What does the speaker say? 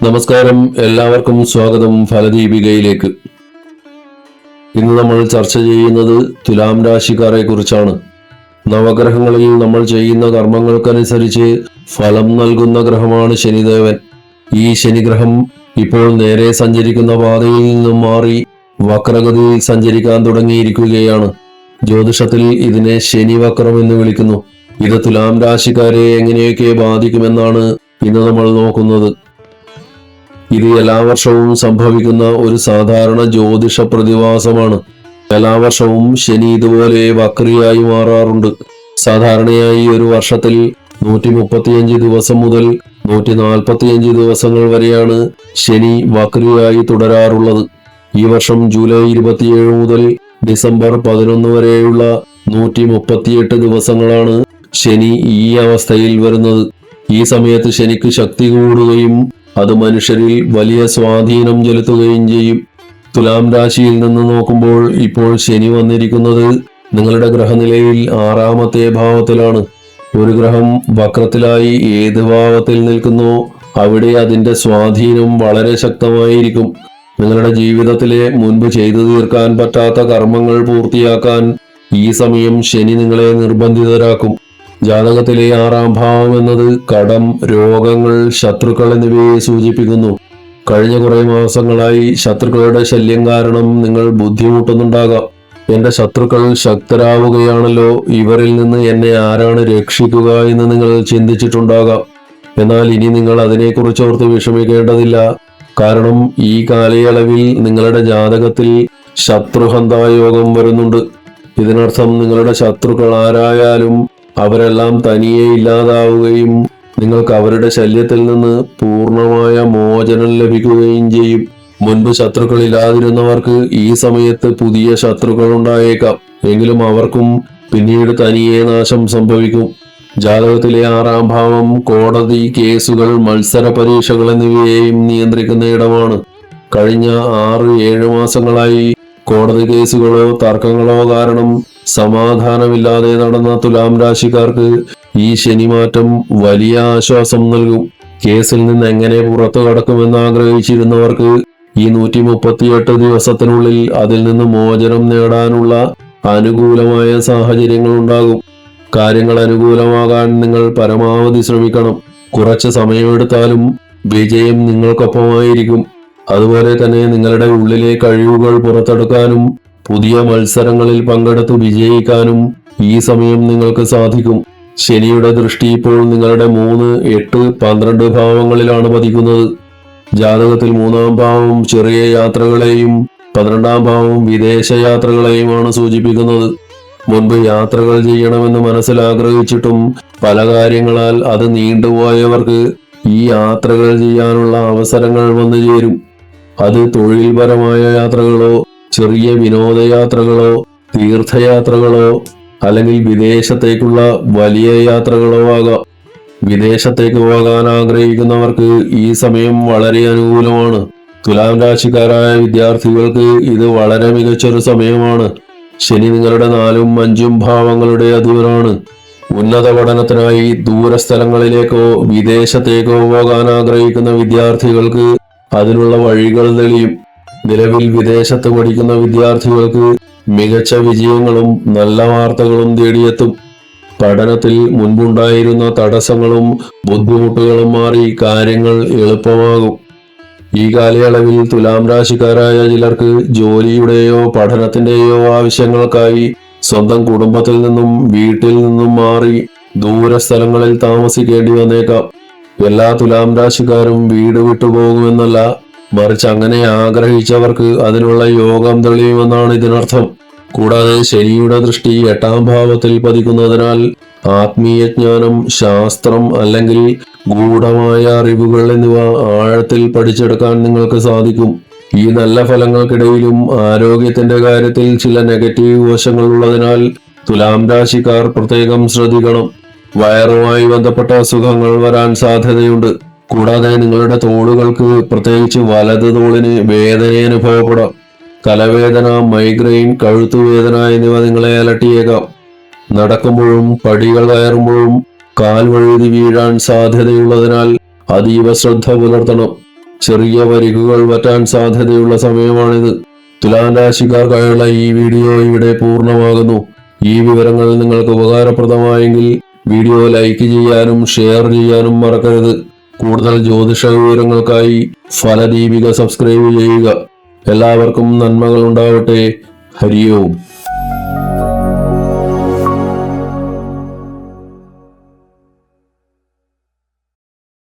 നമസ്കാരം, എല്ലാവർക്കും സ്വാഗതം ഫലദീപികയിലേക്ക്. ഇന്ന് നമ്മൾ ചർച്ച ചെയ്യുന്നത് തുലാം രാശിക്കാരെ കുറിച്ചാണ്. നവഗ്രഹങ്ങളിൽ നമ്മൾ ചെയ്യുന്ന കർമ്മങ്ങൾക്കനുസരിച്ച് ഫലം നൽകുന്ന ഗ്രഹമാണ് ശനിദേവൻ. ഈ ശനിഗ്രഹം ഇപ്പോൾ നേരെ സഞ്ചരിക്കുന്ന പാതയിൽ നിന്നും മാറി വക്രഗതിയിൽ സഞ്ചരിക്കാൻ തുടങ്ങിയിരിക്കുകയാണ്. ജ്യോതിഷത്തിൽ ഇതിനെ ശനിവക്രം എന്ന് വിളിക്കുന്നു. ഇത് തുലാം രാശിക്കാരെ എങ്ങനെയൊക്കെ ബാധിക്കുമെന്നാണ് ഇന്ന് നമ്മൾ നോക്കുന്നത്. ഇത് എല്ലാ വർഷവും സംഭവിക്കുന്ന ഒരു സാധാരണ ജ്യോതിഷ പ്രതിഭാസമാണ്. എല്ലാ വർഷവും ശനി ഇതുപോലെ വക്രിയായി മാറാറുണ്ട്. സാധാരണയായി ഒരു വർഷത്തിൽ 135 ദിവസം മുതൽ 145 ദിവസങ്ങൾ വരെയാണ് ശനി വക്രിയായി തുടരാറുള്ളത്. ഈ വർഷം ജൂലൈ 27 മുതൽ ഡിസംബർ 11 വരെയുള്ള 138 ദിവസങ്ങളാണ് ശനി ഈ അവസ്ഥയിൽ വരുന്നത്. ഈ സമയത്ത് ശനിക്ക് ശക്തി കൂടുകയും അത് മനുഷ്യരിൽ വലിയ സ്വാധീനം ചെലുത്തുകയും ചെയ്യും. തുലാം രാശിയിൽ നിന്ന് നോക്കുമ്പോൾ ഇപ്പോൾ ശനി വന്നിരിക്കുന്നത് നിങ്ങളുടെ ഗ്രഹനിലയിൽ 6ാമത്തെ ഭാവത്തിലാണ്. ഒരു ഗ്രഹം വക്രത്തിലായി ഏത് ഭാവത്തിൽ നിൽക്കുന്നോ അവിടെ അതിന്റെ സ്വാധീനം വളരെ ശക്തമായിരിക്കും. നിങ്ങളുടെ ജീവിതത്തിലെ മുൻപ് ചെയ്തു തീർക്കാൻ പറ്റാത്ത കർമ്മങ്ങൾ പൂർത്തിയാക്കാൻ ഈ സമയം ശനി നിങ്ങളെ നിർബന്ധിതരാക്കും. ജാതകത്തിലെ 6ാം ഭാവം എന്നത് കടം, രോഗങ്ങൾ, ശത്രുക്കൾ എന്നിവയെ സൂചിപ്പിക്കുന്നു. കഴിഞ്ഞ കുറെ മാസങ്ങളായി ശത്രുക്കളുടെ ശല്യം കാരണം നിങ്ങൾ ബുദ്ധിമുട്ടുന്നുണ്ടാകാം. എന്റെ ശത്രുക്കൾ ശക്തരാവുകയാണല്ലോ, ഇവരിൽ നിന്ന് എന്നെ ആരാണ് രക്ഷിക്കുക എന്ന് നിങ്ങൾ ചിന്തിച്ചിട്ടുണ്ടാകാം. എന്നാൽ ഇനി നിങ്ങൾ അതിനെക്കുറിച്ചോർത്ത് വിഷമിക്കേണ്ടതില്ല. കാരണം ഈ കാലയളവിൽ നിങ്ങളുടെ ജാതകത്തിൽ ശത്രുഹന്തായോഗം വരുന്നുണ്ട്. ഇതിനർത്ഥം നിങ്ങളുടെ ശത്രുക്കൾ ആരായാലും അവരെല്ലാം തനിയെ ഇല്ലാതാവുകയും നിങ്ങൾക്ക് അവരുടെ ശല്യത്തിൽ നിന്ന് പൂർണ്ണമായ മോചനം ലഭിക്കുകയും ചെയ്യും. മുൻപ് ശത്രുക്കളില്ലാതിരുന്നവർക്ക് ഈ സമയത്ത് പുതിയ ശത്രുക്കൾ ഉണ്ടായേക്കാം. എങ്കിലും അവർക്കും പിന്നീട് തനിയെ നാശം സംഭവിക്കും. ജാതകത്തിലെ 6ാം ഭാവം കോടതി കേസുകൾ, മത്സര പരീക്ഷകൾ എന്നിവയെയും നിയന്ത്രിക്കുന്ന ഇടമാണ്. കഴിഞ്ഞ 6-7 മാസങ്ങളായി കോടതി കേസുകളോ തർക്കങ്ങളോ കാരണം സമാധാനമില്ലാതെ നടന്ന തുലാം രാശിക്കാർക്ക് ഈ ശനിമാറ്റം വലിയ ആശ്വാസം നൽകും. കേസിൽ നിന്ന് എങ്ങനെ പുറത്തു കടക്കുമെന്ന് ആഗ്രഹിച്ചിരുന്നവർക്ക് ഈ 138 ദിവസത്തിനുള്ളിൽ അതിൽ നിന്ന് മോചനം നേടാനുള്ള അനുകൂലമായ സാഹചര്യങ്ങൾ ഉണ്ടാകും. കാര്യങ്ങൾ അനുകൂലമാകാൻ നിങ്ങൾ പരമാവധി ശ്രമിക്കണം. കുറച്ച് സമയമെടുത്താലും വിജയം നിങ്ങൾക്കൊപ്പമായിരിക്കും. അതുപോലെ തന്നെ നിങ്ങളുടെ ഉള്ളിലെ കഴിവുകൾ പുറത്തെടുക്കാനും പുതിയ മത്സരങ്ങളിൽ പങ്കെടുത്ത് വിജയിക്കാനും ഈ സമയം നിങ്ങൾക്ക് സാധിക്കും. ശനിയുടെ ദൃഷ്ടി ഇപ്പോൾ നിങ്ങളുടെ 3, 8, 12 ഭാവങ്ങളിലാണ് പതിക്കുന്നത്. ജാതകത്തിൽ 3ാം ഭാവം ചെറിയ യാത്രകളെയും 12ാം ഭാവം വിദേശ യാത്രകളെയുമാണ് സൂചിപ്പിക്കുന്നത്. മുൻപ് യാത്രകൾ ചെയ്യണമെന്ന് മനസ്സിലാഗ്രഹിച്ചിട്ടും പല കാര്യങ്ങളാൽ അത് നീണ്ടുപോയവർക്ക് ഈ യാത്രകൾ ചെയ്യാനുള്ള അവസരങ്ങൾ വന്നു ചേരും. അത് തൊഴിൽപരമായ യാത്രകളോ ചെറിയ വിനോദയാത്രകളോ തീർത്ഥയാത്രകളോ അല്ലെങ്കിൽ വിദേശത്തേക്കുള്ള വലിയ യാത്രകളോ ആകാം. വിദേശത്തേക്ക് പോകാൻ ആഗ്രഹിക്കുന്നവർക്ക് ഈ സമയം വളരെ അനുകൂലമാണ്. തുലാം രാശിക്കാരായ വിദ്യാർത്ഥികൾക്ക് ഇത് വളരെ മികച്ചൊരു സമയമാണ്. ശനി നിങ്ങളുടെ 4ഉം 5ഉം ഭാവങ്ങളുടെ അധിപനാണ്. ഉന്നത പഠനത്തിനായി ദൂരസ്ഥലങ്ങളിലേക്കോ വിദേശത്തേക്കോ പോകാൻ ആഗ്രഹിക്കുന്ന വിദ്യാർത്ഥികൾക്ക് അതിനുള്ള വഴികൾ തെളിയും. നിലവിൽ വിദേശത്ത് പഠിക്കുന്ന വിദ്യാർത്ഥികൾക്ക് മികച്ച വിജയങ്ങളും നല്ല വാർത്തകളും തേടിയെത്തും. പഠനത്തിൽ മുൻപുണ്ടായിരുന്ന തടസ്സങ്ങളും ബുദ്ധിമുട്ടുകളും മാറി കാര്യങ്ങൾ എളുപ്പമാകും. ഈ കാലയളവിൽ തുലാം രാശിക്കാരായ ചിലർക്ക് ജോലിയുടെയോ പഠനത്തിന്റെയോ ആവശ്യങ്ങൾക്കായി സ്വന്തം കുടുംബത്തിൽ നിന്നും വീട്ടിൽ നിന്നും മാറി ദൂരസ്ഥലങ്ങളിൽ താമസിക്കേണ്ടി വന്നേക്കാം. എല്ലാ തുലാം രാശിക്കാരും വീട് വിട്ടുപോകുമെന്നല്ല, മറിച്ച് അങ്ങനെ ആഗ്രഹിച്ചവർക്ക് അതിനുള്ള യോഗം തെളിയുമെന്നാണ് ഇതിനർത്ഥം. കൂടാതെ ശനിയുടെ ദൃഷ്ടി 8ാം ഭാവത്തിൽ പതിക്കുന്നതിനാൽ ആത്മീയജ്ഞാനം, ശാസ്ത്രം അല്ലെങ്കിൽ ഗൂഢമായ അറിവുകൾ എന്നിവ ആഴത്തിൽ പഠിച്ചെടുക്കാൻ നിങ്ങൾക്ക് സാധിക്കും. ഈ നല്ല ഫലങ്ങൾക്കിടയിലും ആരോഗ്യത്തിന്റെ കാര്യത്തിൽ ചില നെഗറ്റീവ് വശങ്ങൾ ഉള്ളതിനാൽ തുലാം രാശിക്കാർ പ്രത്യേകം ശ്രദ്ധിക്കണം. വയറുമായി ബന്ധപ്പെട്ട അസുഖങ്ങൾ വരാൻ സാധ്യതയുണ്ട്. കൂടാതെ നിങ്ങളുടെ തോളുകൾക്ക്, പ്രത്യേകിച്ച് വലത് തോളിന് വേദന അനുഭവപ്പെടാം. തലവേദന, മൈഗ്രെയിൻ, കഴുത്തുവേദന എന്നിവ നിങ്ങളെ അലട്ടിയേക്കാം. നടക്കുമ്പോഴും പടികൾ കയറുമ്പോഴും കാൽ വഴുതി വീഴാൻ സാധ്യതയുള്ളതിനാൽ അതീവ ശ്രദ്ധ പുലർത്തണം. ചെറിയ പരിക്കുകൾ പറ്റാൻ സാധ്യതയുള്ള സമയമാണിത്. തുലാം രാശിക്കാർക്കായുള്ള ഈ വീഡിയോ ഇവിടെ പൂർണ്ണമാകുന്നു. ഈ വിവരങ്ങൾ നിങ്ങൾക്ക് ഉപകാരപ്രദമായെങ്കിൽ വീഡിയോ ലൈക്ക് ചെയ്യാനും ഷെയർ ചെയ്യാനും മറക്കരുത്. കൂടുതൽ ജ്യോതിഷ വിവരങ്ങൾക്കായി ഫലദീപിക സബ്സ്ക്രൈബ് ചെയ്യുക. എല്ലാവർക്കും നന്മകൾ ഉണ്ടാവട്ടെ. ഹരി ഓം.